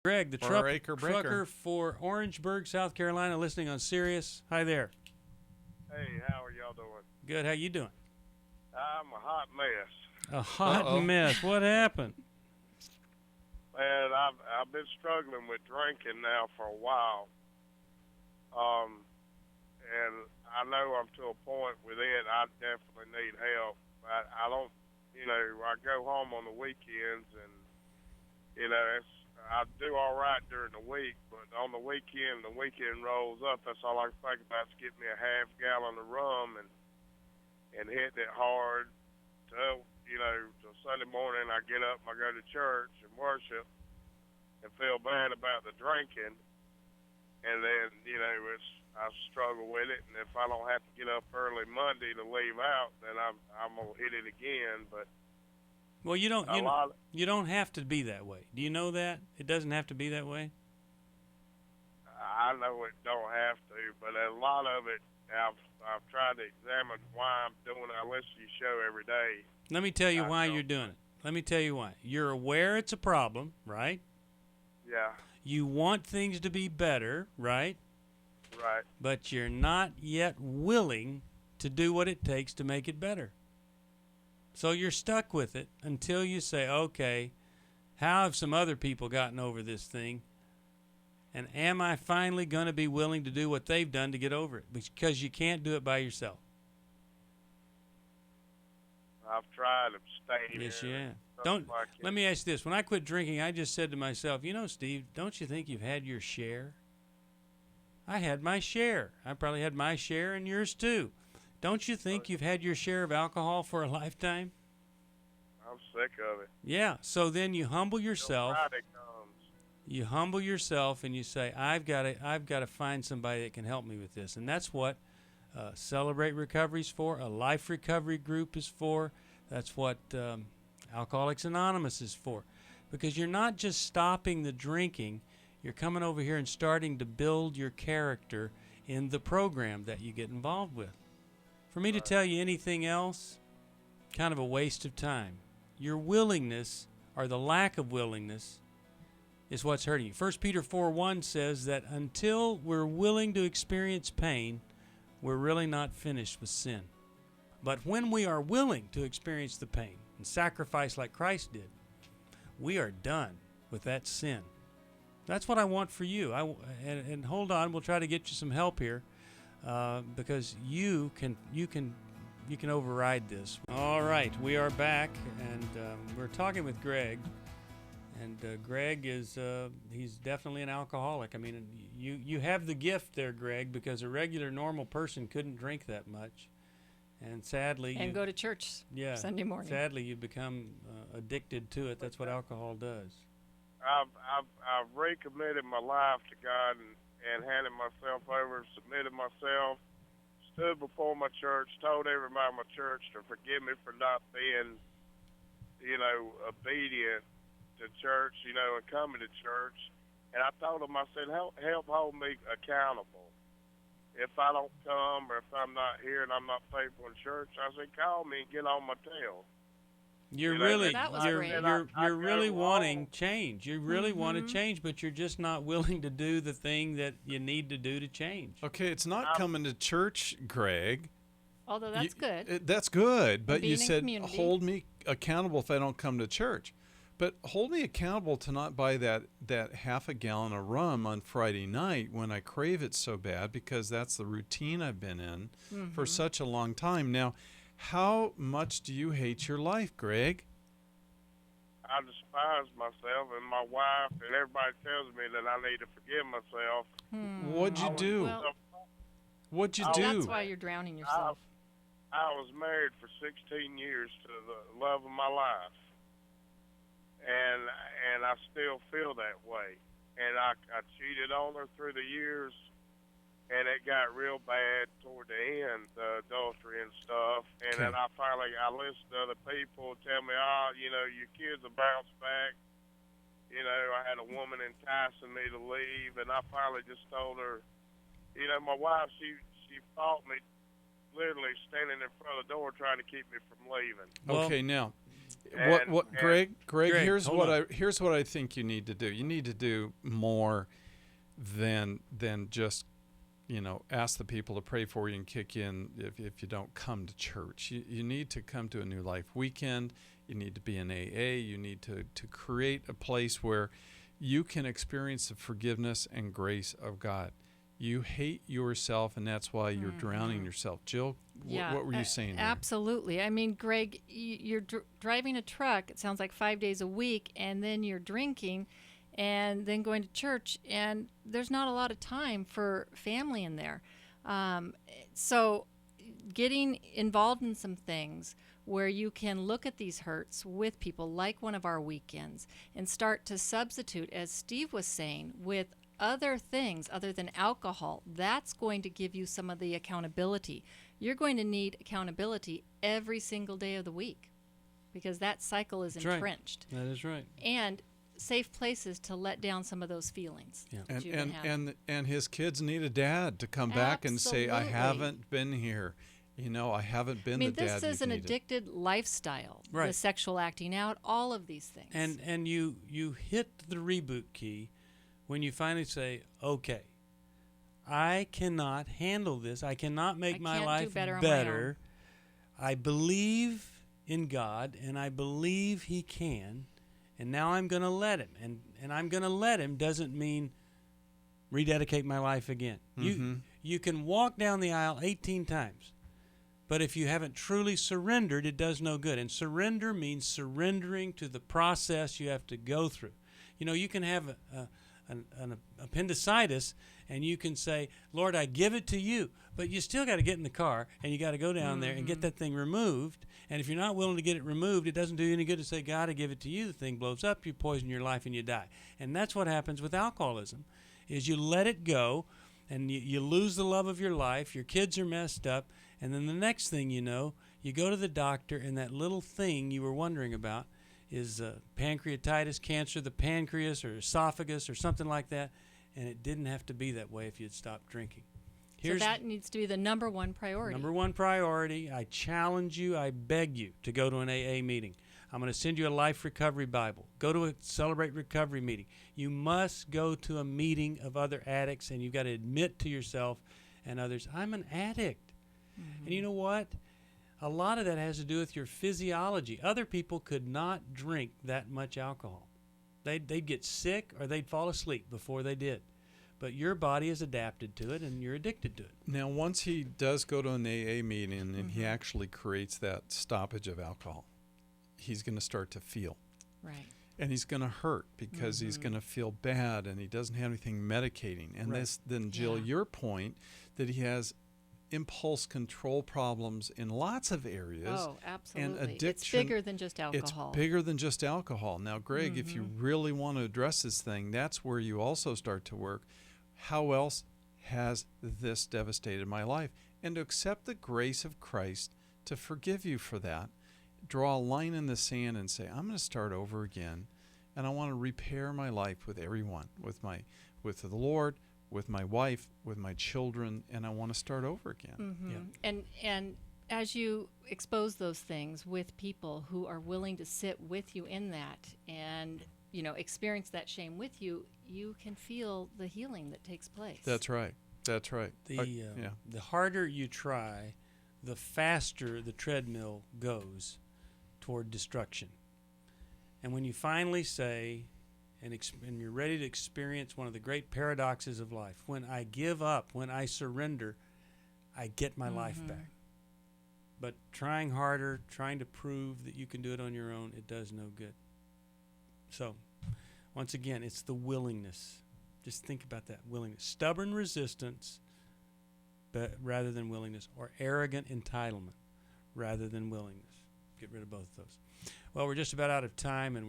Greg, the Or Acre Breaker. trucker for Orangeburg, South Carolina, listening on Sirius. Hi there. Hey, how are y'all doing? Good. How you doing? I'm a hot mess. A hot Uh-oh. mess. What happened? Man, I've been struggling with drinking now for a while. And I know I'm to a point with it. I definitely need help. I don't, I go home on the weekends and, I do all right during the week, but on the weekend rolls up. That's all I can think about is getting me a half gallon of rum and hitting it hard till Sunday morning I get up and I go to church and worship and feel bad about the drinking. And then, I struggle with it. And if I don't have to get up early Monday to leave out, then I'm going to hit it again. But well, you don't have to be that way. Do you know that? It doesn't have to be that way? I know it don't have to, but a lot of it, I've tried to examine why I'm doing it. I listen to your show every day. Let me tell you why you're doing it. Let me tell you why. You're aware it's a problem, right? Yeah. You want things to be better, right? Right. But you're not yet willing to do what it takes to make it better. So you're stuck with it until you say, okay, how have some other people gotten over this thing? And am I finally going to be willing to do what they've done to get over it? Because you can't do it by yourself. I've tried abstaining. Yes, you have. Let me ask you this. When I quit drinking, I just said to myself, Steve, don't you think you've had your share? I had my share. I probably had my share and yours too. Don't you think you've had your share of alcohol for a lifetime? I'm sick of it. Yeah. So then you humble yourself. Friday comes. You humble yourself and you say, I've got to find somebody that can help me with this. And that's what Celebrate Recovery is for. A life recovery group is for. That's what Alcoholics Anonymous is for. Because you're not just stopping the drinking. You're coming over here and starting to build your character in the program that you get involved with. For me to tell you anything else, kind of a waste of time. Your willingness, or the lack of willingness, is what's hurting you. 1 Peter 4:1 says that until we're willing to experience pain, we're really not finished with sin. But when we are willing to experience the pain and sacrifice like Christ did, we are done with that sin. That's what I want for you. And hold on, we'll try to get you some help here, because you can override this. All right, we are back, and we're talking with Greg. And Greg is he's definitely an alcoholic. I mean, you have the gift there, Greg, because a regular normal person couldn't drink that much, and sadly go to church Sunday morning. Sadly, you become addicted to it. That's what alcohol does. I've recommitted my life to God and handed myself over, submitted myself, stood before my church, told everybody in my church to forgive me for not being, obedient to church, and coming to church. And I told them, I said, help hold me accountable. If I don't come or if I'm not here and I'm not faithful in church, I said, call me and get on my tail. You're really wanting change. You really want to change, but you're just not willing to do the thing that you need to do to change. Okay, it's not coming to church, Greg. Although that's good. That's good, but you said community. Hold me accountable if I don't come to church. But hold me accountable to not buy that half a gallon of rum on Friday night when I crave it so bad, because that's the routine I've been in for such a long time. Now, how much do you hate your life, Greg? I despise myself and my wife, and everybody tells me that I need to forgive myself. What'd you do? What'd you do? That's why you're drowning yourself. I was married for 16 years to the love of my life. And I still feel that way. And I cheated on her through the years, and it got real bad toward the end, the adultery and stuff. And then I listened to other people tell me, your kids will bounce back. I had a woman enticing me to leave, and I finally just told her, my wife, she fought me, literally standing in front of the door trying to keep me from leaving. Okay, now, Greg, Greg, here's what I think you need to do. You need to do more than just, ask the people to pray for you and kick in if you don't come to church. You need to come to a New Life weekend. You need to be in AA. You need to create a place where you can experience the forgiveness and grace of God. You hate yourself, and that's why you're drowning yourself. Jill, what were you saying there? Absolutely. I mean, Greg, you're driving a truck, it sounds like 5 days a week, and then you're drinking and then going to church, and there's not a lot of time for family in there. So getting involved in some things where you can look at these hurts with people like one of our weekends and start to substitute, as Steve was saying, with other things other than alcohol, that's going to give you some of the accountability. You're going to need accountability every single day of the week because that cycle is entrenched. Right. That is right. And safe places to let down some of those feelings. Yeah. And his kids need a dad to come back and say, I haven't been here. I haven't been the dad. This is an addicted lifestyle. Right. The sexual acting out, all of these things. And you hit the reboot key when you finally say, okay, I cannot handle this. I cannot make my life better. I believe in God, and I believe He can, and now I'm going to let Him. And I'm going to let Him doesn't mean rededicate my life again. Mm-hmm. You can walk down the aisle 18 times, but if you haven't truly surrendered, it does no good. And surrender means surrendering to the process you have to go through. You can have an appendicitis, and you can say, Lord, I give it to you. But you still got to get in the car, and you got to go down there and get that thing removed. And if you're not willing to get it removed, it doesn't do you any good to say, God, I give it to you. The thing blows up, you poison your life, and you die. And that's what happens with alcoholism, is you let it go, and you lose the love of your life. Your kids are messed up. And then the next thing you know, you go to the doctor, and that little thing you were wondering about is pancreatitis, cancer, the pancreas or esophagus or something like that, and it didn't have to be that way if you'd stopped drinking. So that needs to be the number one priority. Number one priority. I challenge you, I beg you to go to an AA meeting. I'm going to send you a Life Recovery Bible. Go to a Celebrate Recovery meeting. You must go to a meeting of other addicts, and you've got to admit to yourself and others, I'm an addict. Mm-hmm. And you know what? A lot of that has to do with your physiology. Other people could not drink that much alcohol. They'd get sick or they'd fall asleep before they did. But your body is adapted to it, and you're addicted to it. Now, once he does go to an AA meeting and he actually creates that stoppage of alcohol, he's going to start to feel. Right. And he's going to hurt because he's going to feel bad, and he doesn't have anything medicating. And then, Jill, your point that he has impulse control problems in lots of areas. Oh, absolutely. And addiction. It's bigger than just alcohol. It's bigger than just alcohol. Now, Greg, if you really want to address this thing, that's where you also start to work. How else has this devastated my life? And to accept the grace of Christ to forgive you for that. Draw a line in the sand and say, I'm going to start over again, and I want to repair my life with everyone, with the Lord, with my wife, with my children, and I want to start over again. Mm-hmm. Yeah. And as you expose those things with people who are willing to sit with you in that and experience that shame with you, you can feel the healing that takes place. That's right. The harder you try, the faster the treadmill goes toward destruction. And when you finally say, and you're ready to experience one of the great paradoxes of life, when I give up, when I surrender, I get my life back. But trying harder, trying to prove that you can do it on your own, it does no good. So, once again, it's the willingness. Just think about that, willingness. Stubborn resistance rather than willingness, or arrogant entitlement rather than willingness. Get rid of both of those. Well, we're just about out of time, and